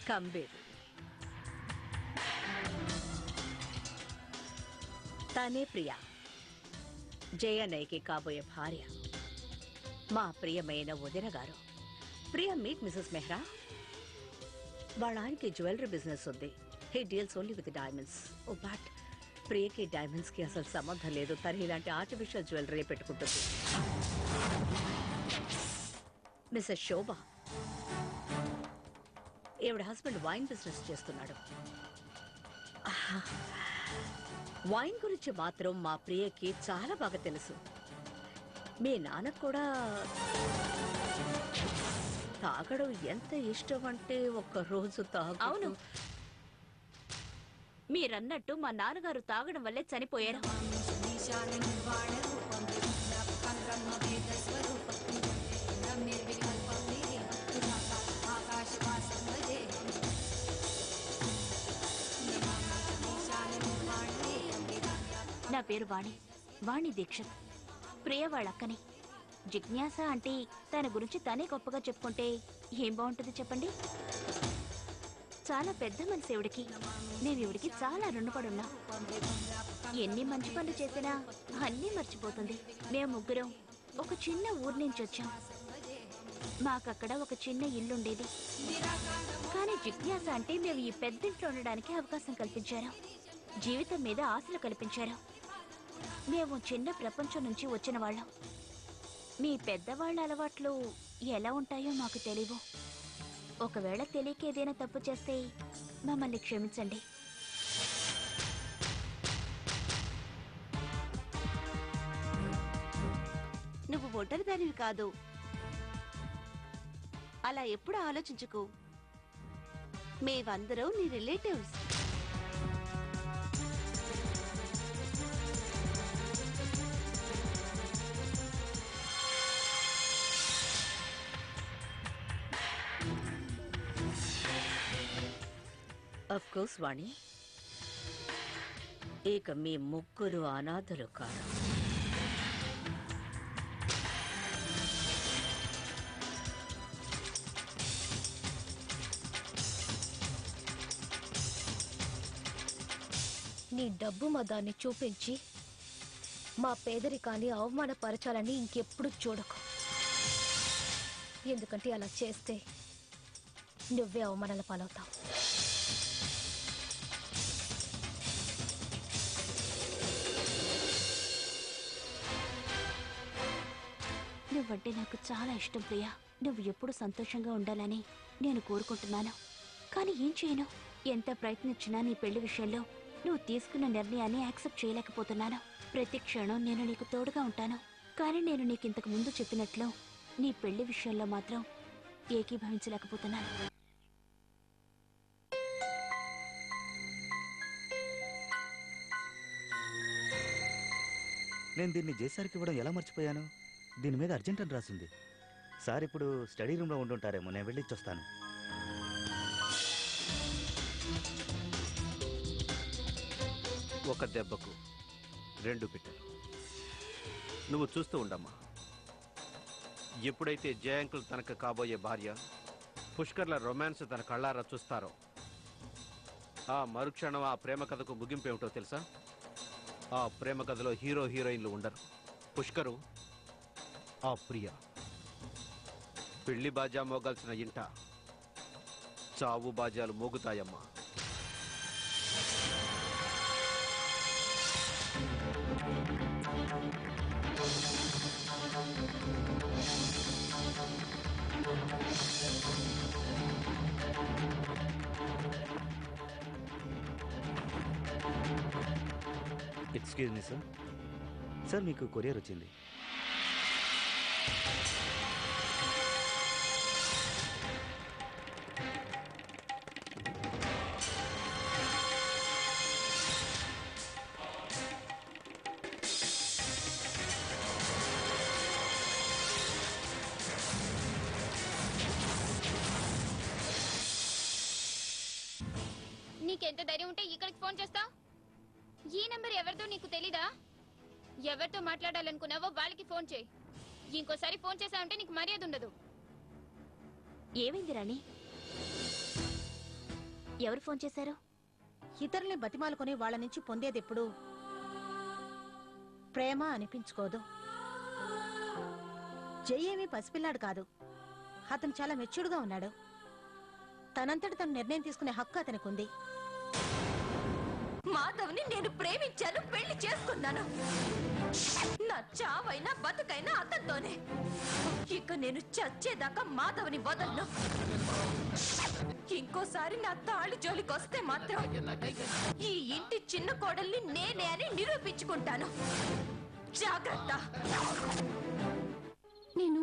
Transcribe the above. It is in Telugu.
కంబేరు. తనే ప్రియా, జయన్నయ్యకి కాబోయే భార్య. మా ప్రియమైన వదిన గారు. Priya meet Mrs Mehra. వాళ్ళ ఆయనకి జ్యువెలరీ బిజినెస్ ఉంది. He deals only with diamonds. Oh but ప్రియకి డైమండ్స్ కి అసలు సంబంధం లేదు. తను ఇలాంటి ఆర్టిఫిషియల్ జ్యువెలరీ పెట్టుకుంటుంది. మిసెస్ శోభ, ఈవిడ హస్బెండ్ వైన్ బిజినెస్ చేస్తున్నాడు. వైన్ గురించి మాత్రం మా ప్రియకి చాలా బాగా తెలుసు. మీ నాన్నకు కూడా తాగడం ఎంత ఇష్టం అంటే ఒక్కరోజు తాగు. అవును, మీరన్నట్టు మా నాన్నగారు తాగడం వల్లే చనిపోయారు. నా పేరు వాణి, వాణి దీక్షిత్. ప్రియ వాళ్ళ అక్కని. జిజ్ఞాస అంటే తన గురించి తనే గొప్పగా చెప్పుకుంటే ఏం బాగుంటుంది చెప్పండి? చాలా పెద్ద మనసు ఇవిడికి. నేను ఇవిడికి చాలా రుణపడున్నా. ఎన్ని మంచి పనులు చేసినా అన్నీ మర్చిపోతుంది. మేము ముగ్గురం ఒక చిన్న ఊరు నుంచి వచ్చాం. మాకక్కడ ఒక చిన్న ఇల్లుండేది. కానీ జిజ్ఞాస అంటే మేము ఈ పెద్దింట్లో ఉండడానికి అవకాశం కల్పించారు. జీవితం మీద ఆశలు కల్పించారు. మేము చిన్న ప్రపంచం నుంచి వచ్చిన వాళ్ళం. మీ పెద్దవాళ్ళ అలవాట్లు ఎలా ఉంటాయో మాకు తెలీవు. ఒకవేళ తెలియక ఏదైనా తప్పు చేస్తే మమ్మల్ని క్షమించండి. నువ్వు ఒంటరిదానివి కాదు, అలా ఎప్పుడు ఆలోచించుకో. మేమందరం నీ రిలేటివ్స్. అఫ్ కోర్స్ వాణి, ఇక మీ ముగ్గురు అనాథలు కాదు. నీ డబ్బు మదాన్ని చూపించి మా పేదరికాన్ని అవమానపరచాలని ఇంకెప్పుడు చూడకు. ఎందుకంటే అలా చేస్తే నువ్వే అవమానాల పాలవుతావు. నువ్వంటే నాకు చాలా ఇష్టం ప్రియా. నువ్వు ఎప్పుడు సంతోషంగా ఉండాలని నేను కోరుకుంటున్నాను. కానీ ఏం చేయను? ఎంత ప్రయత్నించినా నీ పెళ్లి విషయంలో నువ్వు తీసుకున్న నిర్ణయాన్ని యాక్సెప్ట్ చేయలేకపోతున్నాను. ప్రతి క్షణం నేను నీకు తోడుగా ఉంటాను. కానీ నేను నీకు ఇంతకు ముందు చెప్పినట్లు నీ పెళ్లి విషయంలో మాత్రం ఏకీభవించలేకపోతున్నాను. నేను దీన్ని జేసారికి ఇవ్వడం ఎలా మర్చిపోయాను? దీని మీద అర్జెంట్ అని రాసింది. సార్ ఇప్పుడు స్టడీ రూమ్లో ఉండుంటారేమో, నేను వెళ్ళి ఇచ్చొస్తాను. ఒక దెబ్బకు 2 పిట్టలు. నువ్వు చూస్తూ ఉండమ్మా. ఎప్పుడైతే జయాంకుల్ తనకు కాబోయే భార్య పుష్కర్ల రొమాన్స్ తన కళ్ళారా చూస్తారో ఆ మరుక్షణం ఆ ప్రేమ కథకు ముగింపు ఏమిటో తెలుసా? ఆ ప్రేమ కథలో హీరో హీరోయిన్లు ఉండరు. పుష్కరు, ఆ ప్రియ. పెళ్లి బాజా మోగాల్సిన ఇంట చావు బాజాలు మోగుతాయమ్మా. Excuse me sir. సార్ మీకు కొరియర్ వచ్చింది. నీకెంత ధైర్యం ఉంటే ఇక్కడికి ఫోన్ చేస్తా? ఈ నంబర్ ఎవరిదో నీకు తెలీదా? ఎవరితో మాట్లాడాలనుకున్నావో వాళ్ళకి ఫోన్ చేయి. ఇంకోసారి ఫోన్ చేసావంటే నీకు మర్యాద ఉండదు. ఏమైంది రాణి? ఎవరు ఫోన్ చేశారు? ఇతరుల్ని బతిమాలుకొని వాళ్ళ నుంచి పొందేదెప్పుడు ప్రేమ అనిపించుకోదు. జై ఏమీ పసిపిల్లాడు కాదు. అతను చాలా మెచ్యూర్డ్గా ఉన్నాడు. తనంతట తను నిర్ణయం తీసుకునే హక్కు అతనికి ఉంది. మాధవ్ని నేను ప్రేమించాను, పెళ్లి చేసుకున్నాను. నా చావైనా బతుకైనా అతనితోనే. ఇక నేను చచ్చేదాకా మాధవ్ని వదలను. ఇంకోసారి నా తాళి జోలికొస్తే మాత్రం ఈ ఇంటి చిన్న కోడల్ని నేనే అని నిరూపించుకుంటాను. జాగ్రత్త. నేను